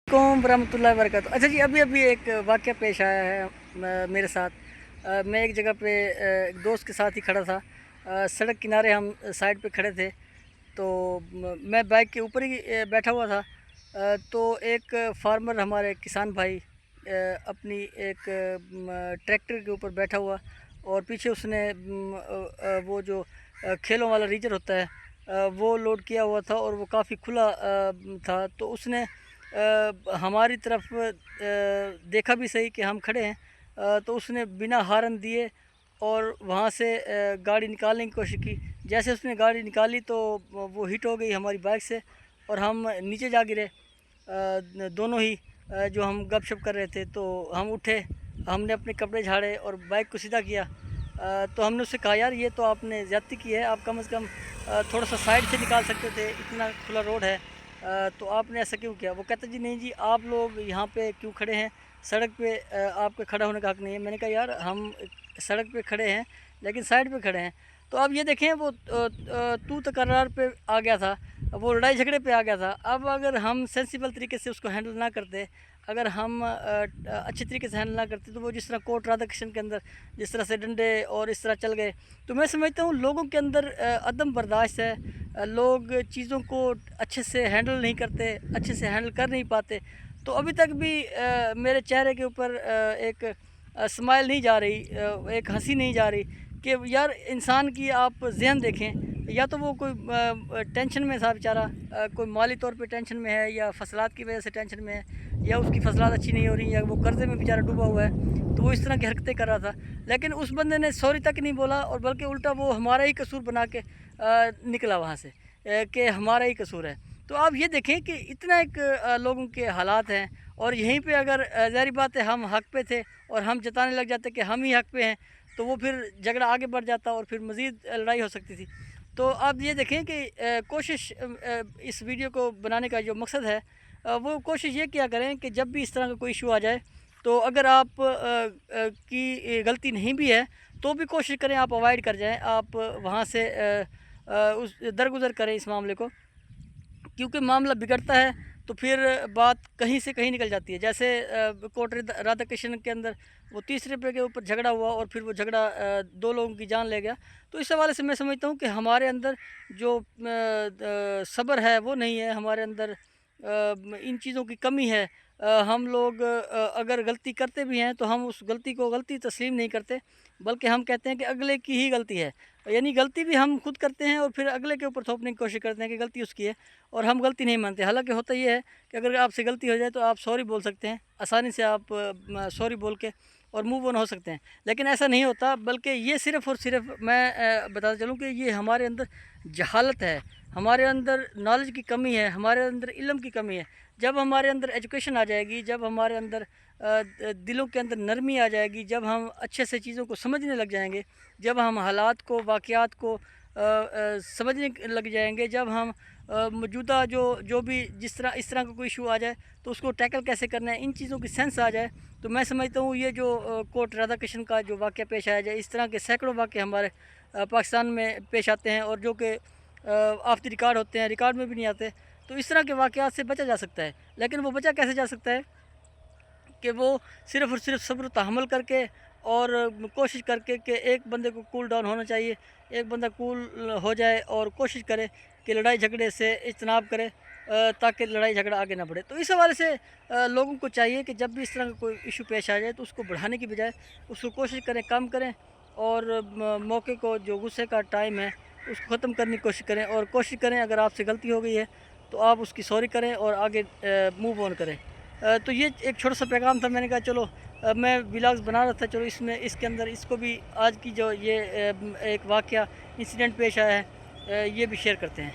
कौम रहमतुल्लाहि व बरकातहू। अच्छा जी, अभी एक वाक़या पेश आया है मेरे साथ। मैं एक जगह पे एक दोस्त के साथ ही खड़ा था। सड़क किनारे हम साइड पे खड़े थे, तो मैं बाइक के ऊपर ही बैठा हुआ था। तो एक फार्मर हमारे किसान भाई अपनी एक ट्रैक्टर के ऊपर बैठा हुआ, और पीछे उसने वो जो खेलों वाला रीजर होता है वो लोड किया हुआ था, और वो काफ़ी खुला था। तो उसने हमारी तरफ देखा भी सही कि हम खड़े हैं, तो उसने बिना हॉर्न दिए और वहाँ से गाड़ी निकालने की कोशिश की। जैसे उसने गाड़ी निकाली तो वो हिट हो गई हमारी बाइक से, और हम नीचे जा गिरे दोनों ही। जो हम गपशप कर रहे थे, तो हम उठे, हमने अपने कपड़े झाड़े और बाइक को सीधा किया। तो हमने उससे कहा, यार ये तो आपने ज़्यादती की है, आप कम से कम थोड़ा सा साइड से निकाल सकते थे, इतना खुला रोड है, तो आपने ऐसा क्यों किया? वो कहते जी नहीं जी, आप लोग यहाँ पे क्यों खड़े हैं, सड़क पे आपके खड़ा होने का हक़ नहीं है। मैंने कहा, यार हम सड़क पे खड़े हैं लेकिन साइड पे खड़े हैं। तो अब ये देखें, वो तू तकरार पे आ गया था, वो लड़ाई झगड़े पे आ गया था। अब अगर हम सेंसिबल तरीके से उसको हैंडल ना करते, अगर हम अच्छे तरीके से हैंडल ना करते, तो वो जिस तरह कोर्ट राधा कृष्ण के अंदर जिस तरह से डंडे और इस तरह चल गए, तो मैं समझता हूँ लोगों के अंदर अदम बर्दाश्त है। लोग चीज़ों को अच्छे से हैंडल नहीं करते, अच्छे से हैंडल कर नहीं पाते। तो अभी तक भी मेरे चेहरे के ऊपर एक स्माइल नहीं जा रही, एक हंसी नहीं जा रही कि यार इंसान की आप ज़हन देखें। या तो वो कोई टेंशन में था बेचारा, कोई माली तौर पे टेंशन में है, या फसलात की वजह से टेंशन में है, या उसकी फसलात अच्छी नहीं हो रही, या वो कर्ज़े में बेचारा डूबा हुआ है, तो वो इस तरह की हरकतें कर रहा था। लेकिन उस बंदे ने सॉरी तक नहीं बोला, और बल्कि उल्टा वो हमारा ही कसूर बना के निकला वहाँ से, कि हमारा ही कसूर है। तो आप ये देखें कि इतना एक लोगों के हालात हैं, और यहीं पे अगर ज़ाहिर बात है हम हक़ पे थे और हम जताने लग जाते कि हम ही हक़ पे हैं, तो वो फिर झगड़ा आगे बढ़ जाता और फिर मज़ीद लड़ाई हो सकती थी। तो आप ये देखें कि कोशिश इस वीडियो को बनाने का जो मकसद है, वो कोशिश ये किया करें कि जब भी इस तरह का कोई इशू आ जाए, तो अगर आप की गलती नहीं भी है, तो भी कोशिश करें आप अवॉइड कर जाएँ, आप वहाँ से उस दरगुज़र करें इस मामले को। क्योंकि मामला बिगड़ता है तो फिर बात कहीं से कहीं निकल जाती है। जैसे कोर्ट राधा कृष्ण के अंदर वो 30 रुपये के ऊपर झगड़ा हुआ, और फिर वो झगड़ा 2 लोगों की जान ले गया। तो इस हवाले से मैं समझता हूँ कि हमारे अंदर जो सब्र है वो नहीं है, हमारे अंदर इन चीज़ों की कमी है। हम लोग अगर गलती करते भी हैं, तो हम उस गलती को गलती तस्लीम नहीं करते, बल्कि हम कहते हैं कि अगले की ही गलती है। यानी गलती भी हम खुद करते हैं, और फिर अगले के ऊपर थोपने की कोशिश करते हैं कि गलती उसकी है, और हम गलती नहीं मानते। हालांकि होता ये है कि अगर आपसे गलती हो जाए तो आप सॉरी बोल सकते हैं, आसानी से आप सॉरी बोल के और मूव ऑन हो सकते हैं। लेकिन ऐसा नहीं होता, बल्कि ये सिर्फ़ और सिर्फ मैं बताता चलूँ कि ये हमारे अंदर जहालत है, हमारे अंदर नॉलेज की कमी है, हमारे अंदर इल्म की कमी है। जब हमारे अंदर एजुकेशन आ जाएगी, जब हमारे अंदर दिलों के अंदर नरमी आ जाएगी, जब हम अच्छे से चीज़ों को समझने लग जाएंगे, जब हम हालात को, वाक़यात को समझने लग जाएंगे, जब हम मौजूदा जो भी जिस तरह इस तरह का कोई इशू आ जाए, तो उसको टैकल कैसे करना है, इन चीज़ों की सेंस आ जाए, तो मैं समझता हूँ ये जो कोर्ट राधा कृष्ण का जो वाक़या पेश आया जाए, इस तरह के सैकड़ों वाक़े हमारे पाकिस्तान में पेश आते हैं, और जो कि ऑफ द रिकॉर्ड होते हैं, रिकॉर्ड में भी नहीं आते। तो इस तरह के वाक़यात से बचा जा सकता है। लेकिन वो बचा कैसे जा सकता है कि वो सिर्फ़ और सिर्फ सब्र तहम्मुल करके, और कोशिश करके कि एक बंदे को कूल डाउन होना चाहिए, एक बंदा कूल हो जाए और कोशिश करे कि लड़ाई झगड़े से इज्तनाब करे, ताकि लड़ाई झगड़ा आगे ना बढ़े। तो इस हवाले से लोगों को चाहिए कि जब भी इस तरह का कोई इशू पेश आ जाए, तो उसको बढ़ाने की बजाय उसको कोशिश करें कम करें, और मौके को, जो गुस्से का टाइम है, उसको ख़त्म करने की कोशिश करें, और कोशिश करें अगर आपसे गलती हो गई है तो आप उसकी सॉरी करें और आगे मूव ऑन करें। तो ये एक छोटा सा पैगाम था। मैंने कहा चलो मैं व्लॉग्स बना रहा था, चलो इसमें इसके अंदर इसको भी आज की जो ये एक वाक़या इंसिडेंट पेश आया है, ये भी शेयर करते हैं।